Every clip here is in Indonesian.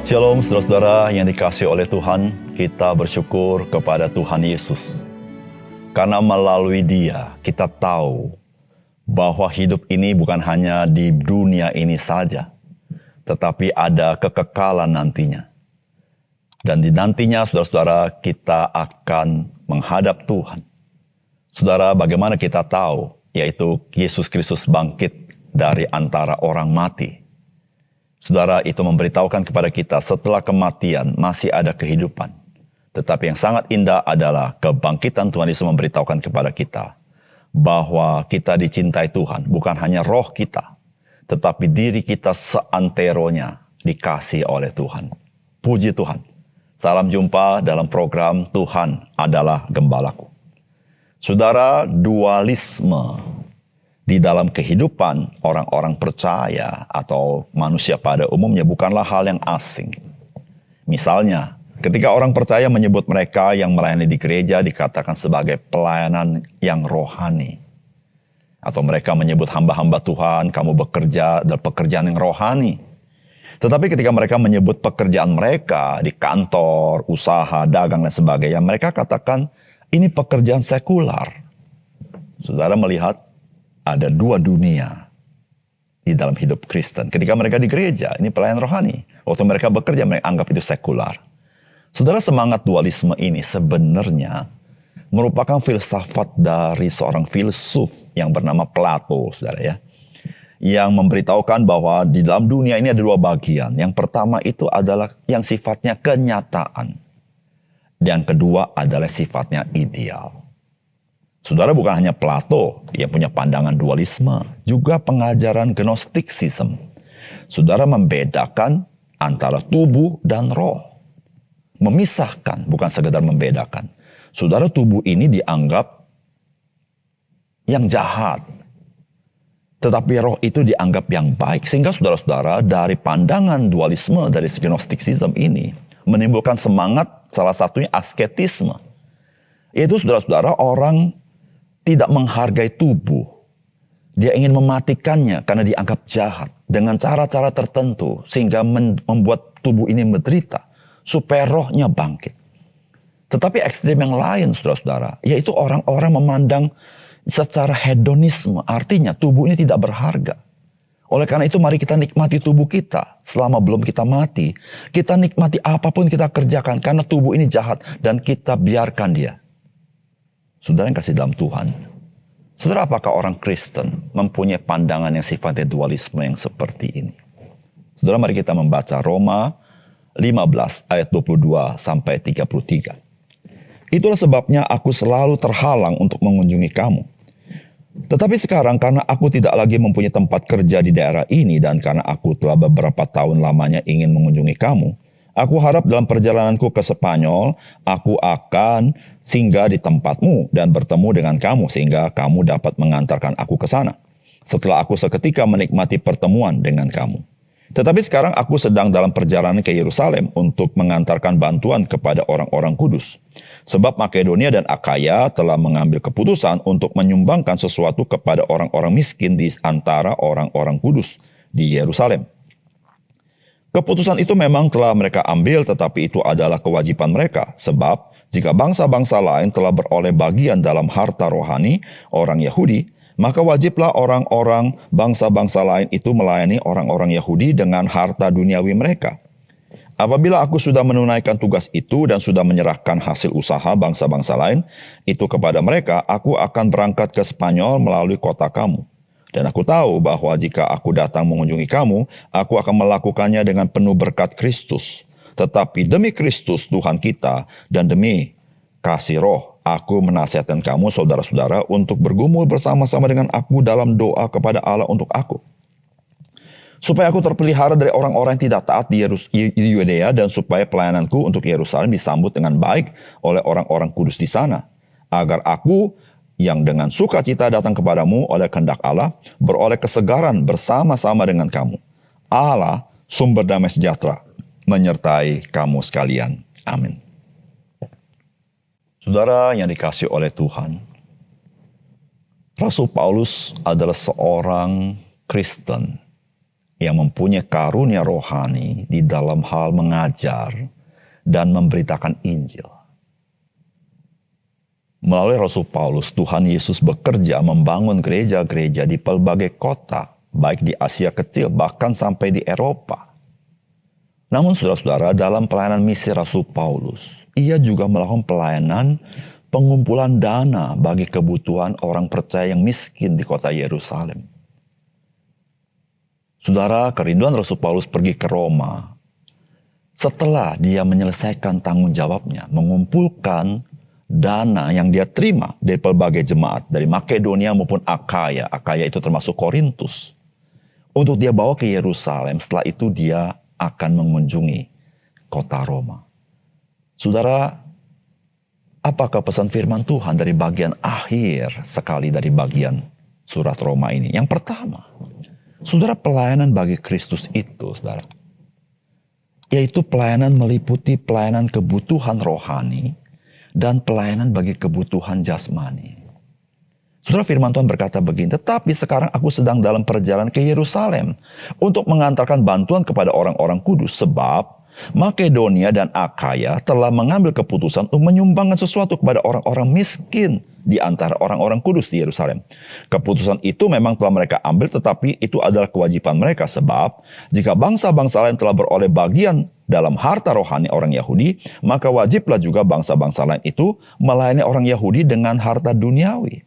Shalom saudara-saudara yang dikasihi oleh Tuhan, kita bersyukur kepada Tuhan Yesus. Karena melalui Dia kita tahu bahwa hidup ini bukan hanya di dunia ini saja, tetapi ada kekekalan nantinya. Dan di nantinya saudara-saudara kita akan menghadap Tuhan. Saudara, bagaimana kita tahu, yaitu Yesus Kristus bangkit dari antara orang mati. Saudara, itu memberitahukan kepada kita setelah kematian masih ada kehidupan. Tetapi yang sangat indah adalah kebangkitan Tuhan Yesus memberitahukan kepada kita bahwa kita dicintai Tuhan, bukan hanya roh kita, tetapi diri kita seanteronya dikasihi oleh Tuhan. Puji Tuhan. Salam jumpa dalam program Tuhan adalah Gembalaku. Saudara, dualisme di dalam kehidupan orang-orang percaya atau manusia pada umumnya bukanlah hal yang asing. Misalnya, ketika orang percaya menyebut mereka yang melayani di gereja dikatakan sebagai pelayanan yang rohani. Atau mereka menyebut hamba-hamba Tuhan, kamu bekerja dalam pekerjaan yang rohani. Tetapi ketika mereka menyebut pekerjaan mereka di kantor, usaha, dagang, dan sebagainya, mereka katakan ini pekerjaan sekular. Saudara melihat ada dua dunia di dalam hidup Kristen. Ketika mereka di gereja, ini pelayan rohani. Waktu mereka bekerja, mereka anggap itu sekular. Saudara, semangat dualisme ini sebenarnya merupakan filsafat dari seorang filsuf yang bernama Plato, saudara ya. Yang memberitahukan bahwa di dalam dunia ini ada dua bagian. Yang pertama itu adalah yang sifatnya kenyataan. Yang kedua adalah sifatnya ideal. Saudara, bukan hanya Plato yang punya pandangan dualisme, juga pengajaran Gnosticism. Saudara membedakan antara tubuh dan roh. Memisahkan, bukan sekedar membedakan. Saudara, tubuh ini dianggap yang jahat. Tetapi roh itu dianggap yang baik. Sehingga saudara-saudara dari pandangan dualisme dari Gnosticism ini menimbulkan semangat salah satunya asketisme. Yaitu saudara-saudara orang tidak menghargai tubuh. Dia ingin mematikannya karena dianggap jahat. Dengan cara-cara tertentu sehingga membuat tubuh ini menderita. Supaya rohnya bangkit. Tetapi ekstrem yang lain saudara-saudara. Yaitu orang-orang memandang secara hedonisme, artinya tubuh ini tidak berharga. Oleh karena itu mari kita nikmati tubuh kita selama belum kita mati. Kita nikmati apapun kita kerjakan karena tubuh ini jahat dan kita biarkan dia. Saudara yang kasih dalam Tuhan. Saudara, apakah orang Kristen mempunyai pandangan yang sifatnya dualisme yang seperti ini? Saudara, mari kita membaca Roma 15 ayat 22 sampai 33. Itulah sebabnya aku selalu terhalang untuk mengunjungi kamu. Tetapi sekarang karena aku tidak lagi mempunyai tempat kerja di daerah ini dan karena aku telah beberapa tahun lamanya ingin mengunjungi kamu, aku harap dalam perjalananku ke Spanyol, aku akan singgah di tempatmu dan bertemu dengan kamu sehingga kamu dapat mengantarkan aku ke sana. Setelah aku seketika menikmati pertemuan dengan kamu. Tetapi sekarang aku sedang dalam perjalanan ke Yerusalem untuk mengantarkan bantuan kepada orang-orang kudus. Sebab Makedonia dan Akaya telah mengambil keputusan untuk menyumbangkan sesuatu kepada orang-orang miskin di antara orang-orang kudus di Yerusalem. Keputusan itu memang telah mereka ambil, tetapi itu adalah kewajiban mereka. Sebab jika bangsa-bangsa lain telah beroleh bagian dalam harta rohani orang Yahudi, maka wajiblah orang-orang bangsa-bangsa lain itu melayani orang-orang Yahudi dengan harta duniawi mereka. Apabila aku sudah menunaikan tugas itu dan sudah menyerahkan hasil usaha bangsa-bangsa lain itu kepada mereka, aku akan berangkat ke Spanyol melalui kota kamu. Dan aku tahu bahwa jika aku datang mengunjungi kamu, aku akan melakukannya dengan penuh berkat Kristus. Tetapi demi Kristus Tuhan kita dan demi kasih roh, aku menasihatkan kamu saudara-saudara untuk bergumul bersama-sama dengan aku dalam doa kepada Allah untuk aku. Supaya aku terpelihara dari orang-orang yang tidak taat di Yudea dan supaya pelayananku untuk Yerusalem disambut dengan baik oleh orang-orang kudus di sana. Agar aku yang dengan sukacita datang kepadamu oleh kehendak Allah, beroleh kesegaran bersama-sama dengan kamu. Allah, sumber damai sejahtera, menyertai kamu sekalian. Amin. Saudara yang dikasihi oleh Tuhan, Rasul Paulus adalah seorang Kristen yang mempunyai karunia rohani di dalam hal mengajar dan memberitakan Injil. Melalui Rasul Paulus, Tuhan Yesus bekerja membangun gereja-gereja di pelbagai kota, baik di Asia Kecil bahkan sampai di Eropa. Namun saudara-saudara, dalam pelayanan misi Rasul Paulus, ia juga melakukan pelayanan pengumpulan dana bagi kebutuhan orang percaya yang miskin di kota Yerusalem. Saudara, kerinduan Rasul Paulus pergi ke Roma setelah dia menyelesaikan tanggung jawabnya, mengumpulkan dana yang dia terima dari pelbagai jemaat, dari Makedonia maupun Akaya. Akaya itu termasuk Korintus. Untuk dia bawa ke Yerusalem, setelah itu dia akan mengunjungi kota Roma. Saudara, apakah pesan firman Tuhan dari bagian akhir sekali dari bagian surat Roma ini? Yang pertama, saudara, pelayanan bagi Kristus itu, saudara, yaitu pelayanan meliputi pelayanan kebutuhan rohani dan pelayanan bagi kebutuhan jasmani. Saudara, firman Tuhan berkata begini, tetapi sekarang aku sedang dalam perjalanan ke Yerusalem untuk mengantarkan bantuan kepada orang-orang kudus, sebab Makedonia dan Akaya telah mengambil keputusan untuk menyumbangkan sesuatu kepada orang-orang miskin di antara orang-orang kudus di Yerusalem. Keputusan itu memang telah mereka ambil, tetapi itu adalah kewajiban mereka, sebab jika bangsa-bangsa lain telah beroleh bagian dalam harta rohani orang Yahudi, maka wajiblah juga bangsa-bangsa lain itu melayani orang Yahudi dengan harta duniawi.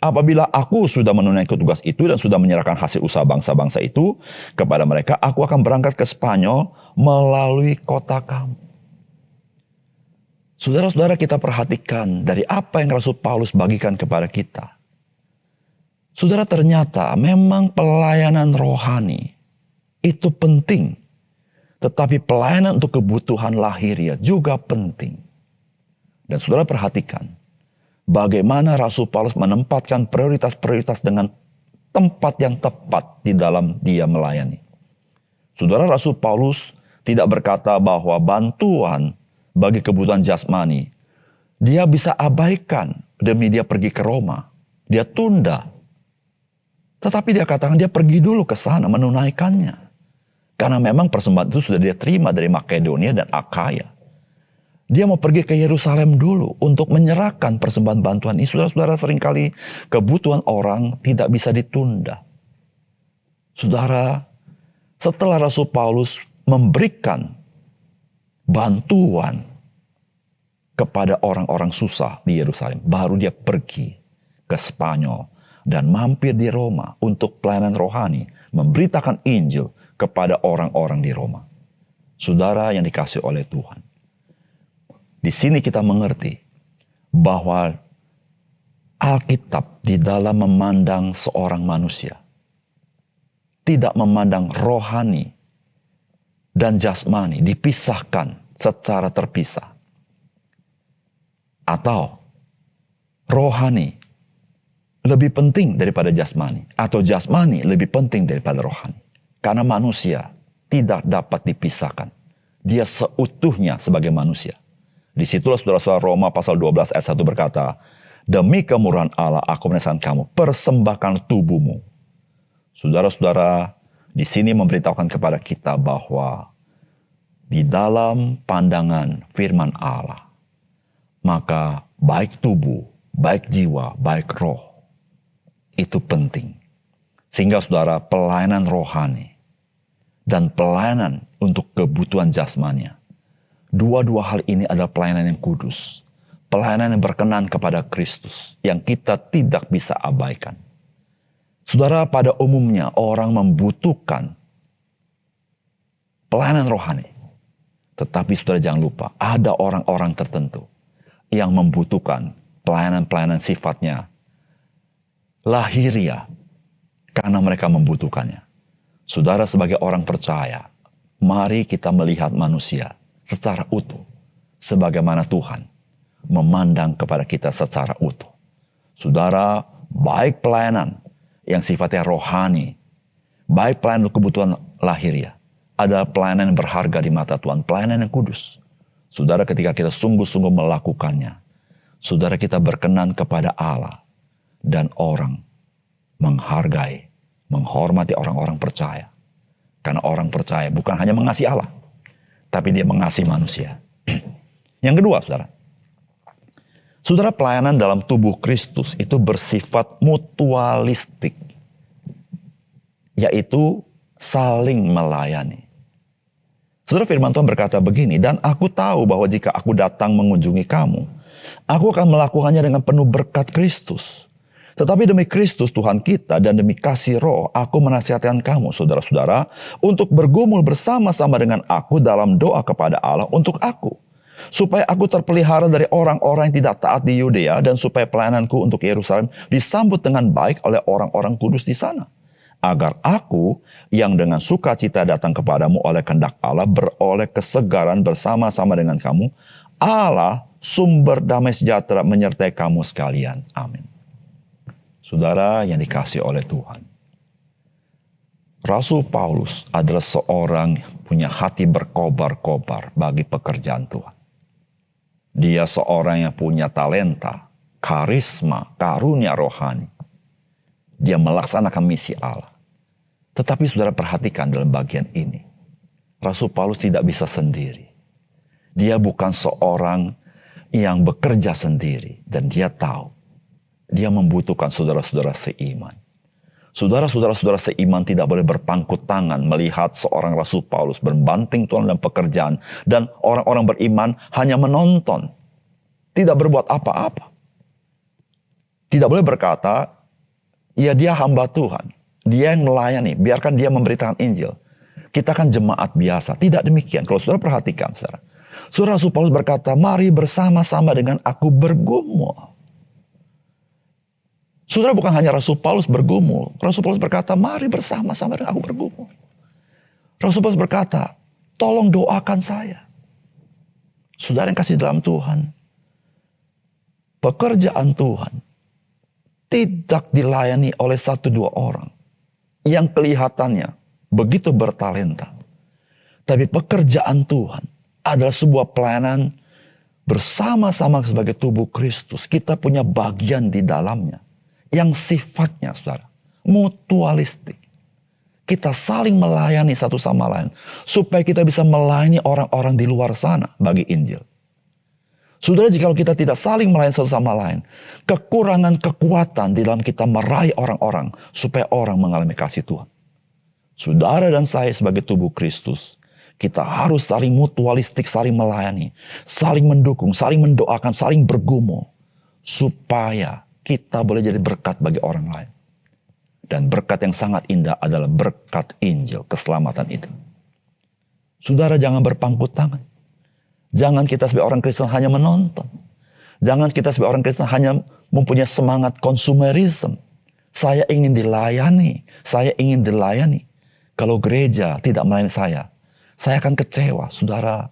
Apabila aku sudah menunaikan tugas itu dan sudah menyerahkan hasil usaha bangsa-bangsa itu kepada mereka, aku akan berangkat ke Spanyol melalui kota kamu. Saudara-saudara, kita perhatikan dari apa yang Rasul Paulus bagikan kepada kita. Saudara, ternyata memang pelayanan rohani itu penting. Tetapi pelayanan untuk kebutuhan lahiriah juga penting. Dan saudara perhatikan, bagaimana Rasul Paulus menempatkan prioritas-prioritas dengan tempat yang tepat di dalam dia melayani. Saudara, Rasul Paulus tidak berkata bahwa bantuan bagi kebutuhan jasmani dia bisa abaikan demi dia pergi ke Roma. Dia tunda. Tetapi dia katakan dia pergi dulu ke sana menunaikannya. Karena memang persembahan itu sudah dia terima dari Makedonia dan Akaya. Dia mau pergi ke Yerusalem dulu untuk menyerahkan persembahan bantuan ini. Saudara-saudara, seringkali kebutuhan orang tidak bisa ditunda. Saudara, setelah Rasul Paulus memberikan bantuan kepada orang-orang susah di Yerusalem, baru dia pergi ke Spanyol dan mampir di Roma untuk pelayanan rohani, memberitakan Injil kepada orang-orang di Roma. Saudara yang dikasihi oleh Tuhan, di sini kita mengerti bahwa Alkitab di dalam memandang seorang manusia tidak memandang rohani dan jasmani dipisahkan secara terpisah. Atau rohani lebih penting daripada jasmani, atau jasmani lebih penting daripada rohani. Karena manusia tidak dapat dipisahkan. Dia seutuhnya sebagai manusia. Disitulah saudara-saudara Roma pasal 12 ayat 1 berkata, demi kemurahan Allah aku menyatakan kamu, persembahkan tubuhmu. Saudara-saudara, di sini memberitahukan kepada kita bahwa di dalam pandangan firman Allah, maka baik tubuh, baik jiwa, baik roh, itu penting. Sehingga saudara, pelayanan rohani dan pelayanan untuk kebutuhan jasmania, dua-dua hal ini adalah pelayanan yang kudus. Pelayanan yang berkenan kepada Kristus, yang kita tidak bisa abaikan. Saudara, pada umumnya orang membutuhkan pelayanan rohani. Tetapi saudara jangan lupa, ada orang-orang tertentu yang membutuhkan pelayanan-pelayanan sifatnya lahiriah, karena mereka membutuhkannya. Saudara, sebagai orang percaya, mari kita melihat manusia secara utuh, sebagaimana Tuhan memandang kepada kita secara utuh. Saudara, baik pelayanan yang sifatnya rohani, baik pelayanan untuk kebutuhan lahiriah, adalah pelayanan yang berharga di mata Tuhan, pelayanan yang kudus. Saudara, ketika kita sungguh-sungguh melakukannya, saudara, kita berkenan kepada Allah, dan orang menghargai, menghormati orang-orang percaya. Karena orang percaya bukan hanya mengasihi Allah, tapi dia mengasihi manusia. Yang kedua, saudara. Saudara, pelayanan dalam tubuh Kristus itu bersifat mutualistik. Yaitu saling melayani. Saudara, firman Tuhan berkata begini, dan aku tahu bahwa jika aku datang mengunjungi kamu, aku akan melakukannya dengan penuh berkat Kristus. Tetapi demi Kristus Tuhan kita dan demi kasih Roh, aku menasihatkan kamu, saudara-saudara, untuk bergumul bersama-sama dengan aku dalam doa kepada Allah untuk aku. Supaya aku terpelihara dari orang-orang yang tidak taat di Yudea, dan supaya pelayananku untuk Yerusalem disambut dengan baik oleh orang-orang kudus di sana. Agar aku yang dengan sukacita datang kepadamu oleh kehendak Allah beroleh kesegaran bersama-sama dengan kamu. Allah sumber damai sejahtera menyertai kamu sekalian. Amin. Saudara yang dikasihi oleh Tuhan. Rasul Paulus adalah seorang yang punya hati berkobar-kobar bagi pekerjaan Tuhan. Dia seorang yang punya talenta, karisma, karunia rohani. Dia melaksanakan misi Allah. Tetapi saudara perhatikan dalam bagian ini. Rasul Paulus tidak bisa sendiri. Dia bukan seorang yang bekerja sendiri. Dan dia tahu. Dia membutuhkan saudara-saudara seiman. Saudara-saudara seiman tidak boleh berpangku tangan melihat seorang Rasul Paulus berbanting tulang dalam pekerjaan. Dan orang-orang beriman hanya menonton. Tidak berbuat apa-apa. Tidak boleh berkata, ya dia hamba Tuhan. Dia yang melayani, biarkan dia memberitakan Injil. Kita kan jemaat biasa. Tidak demikian. Kalau saudara perhatikan, saudara. Saudara Rasul Paulus berkata, mari bersama-sama dengan aku bergumul. Saudara, bukan hanya Rasul Paulus bergumul. Rasul Paulus berkata, mari bersama-sama dengan aku bergumul. Rasul Paulus berkata, tolong doakan saya. Saudara yang kasih dalam Tuhan. Pekerjaan Tuhan tidak dilayani oleh 1-2 orang. Yang kelihatannya begitu bertalenta. Tapi pekerjaan Tuhan adalah sebuah pelayanan bersama-sama sebagai tubuh Kristus. Kita punya bagian di dalamnya. Yang sifatnya, saudara, mutualistik. Kita saling melayani satu sama lain. Supaya kita bisa melayani orang-orang di luar sana bagi Injil. Saudara, jika kita tidak saling melayani satu sama lain, kekurangan kekuatan di dalam kita meraih orang-orang supaya orang mengalami kasih Tuhan. Saudara dan saya sebagai tubuh Kristus, kita harus saling mutualistik, saling melayani, saling mendukung, saling mendoakan, saling bergumul, supaya kita boleh jadi berkat bagi orang lain. Dan berkat yang sangat indah adalah berkat Injil, keselamatan itu. Saudara, jangan berpangku tangan. Jangan kita sebagai orang Kristen hanya menonton. Jangan kita sebagai orang Kristen hanya mempunyai semangat konsumerisme. Saya ingin dilayani. Saya ingin dilayani. Kalau gereja tidak melayani saya akan kecewa. Saudara,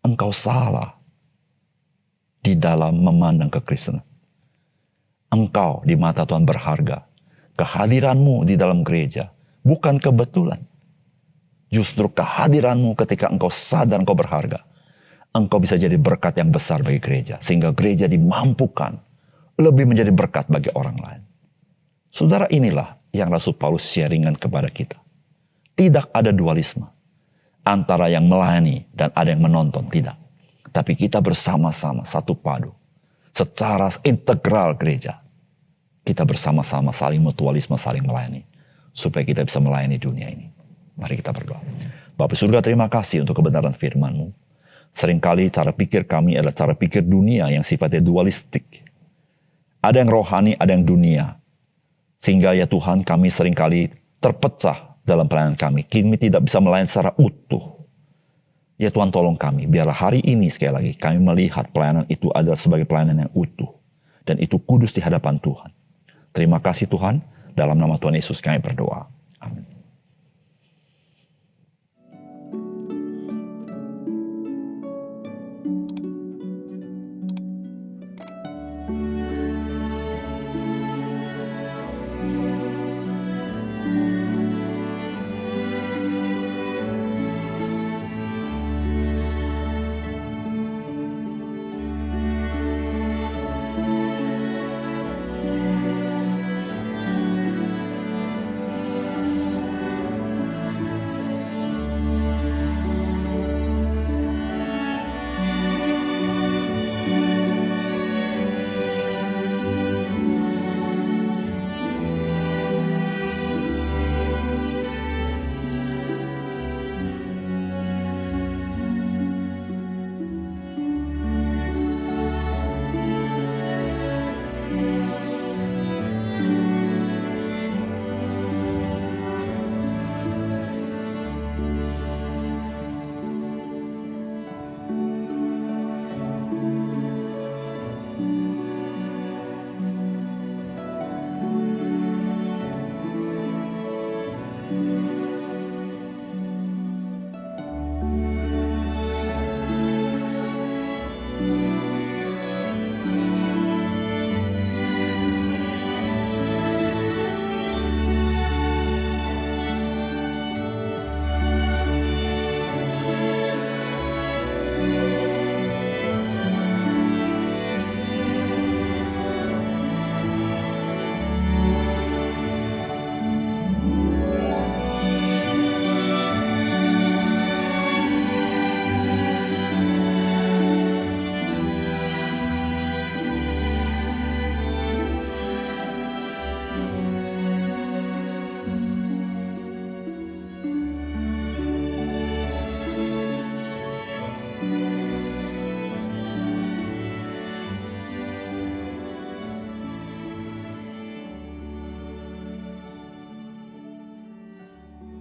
engkau salah di dalam memandang kekristenan. Engkau di mata Tuhan berharga. Kehadiranmu di dalam gereja bukan kebetulan. Justru kehadiranmu ketika engkau sadar engkau berharga. Engkau bisa jadi berkat yang besar bagi gereja. Sehingga gereja dimampukan lebih menjadi berkat bagi orang lain. Saudara, inilah yang Rasul Paulus sharingkan kepada kita. Tidak ada dualisme. Antara yang melayani dan ada yang menonton. Tidak. Tapi kita bersama-sama satu padu. Secara integral gereja. Kita bersama-sama saling mutualisme, saling melayani. Supaya kita bisa melayani dunia ini. Mari kita berdoa. Bapa surga, terima kasih untuk kebenaran firman-Mu. Seringkali cara pikir kami adalah cara pikir dunia yang sifatnya dualistik. Ada yang rohani, ada yang dunia. Sehingga ya Tuhan, kami seringkali terpecah dalam pelayanan kami. Kami tidak bisa melayani secara utuh. Ya Tuhan, tolong kami. Biarlah hari ini sekali lagi kami melihat pelayanan itu adalah sebagai pelayanan yang utuh. Dan itu kudus di hadapan Tuhan. Terima kasih Tuhan. Dalam nama Tuhan Yesus kami berdoa.